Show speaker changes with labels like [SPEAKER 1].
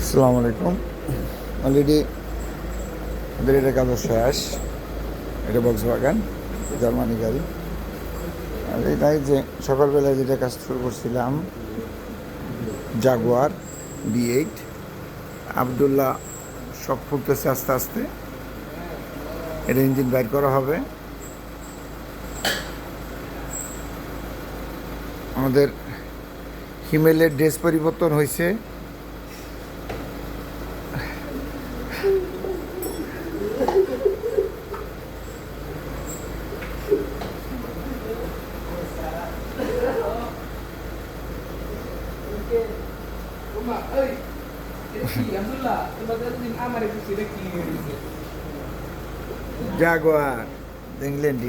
[SPEAKER 1] আসসালামু আলাইকুম। অলরেডি ওদের এটা কাজ শেষ। এটা বক্স বাগান, জার্মানি গাড়ি। আর এটাই যে সকালবেলায় যেটা কাজ শুরু করছিলাম, জাগুয়ার B8 আবদুল্লাহ সব ফুটতেছে আস্তে আস্তে। এটা ইঞ্জিন বাইর করা হবে। আমাদের হিমেলের ড্রেস পরিবর্তন হয়েছে। Jaguar England,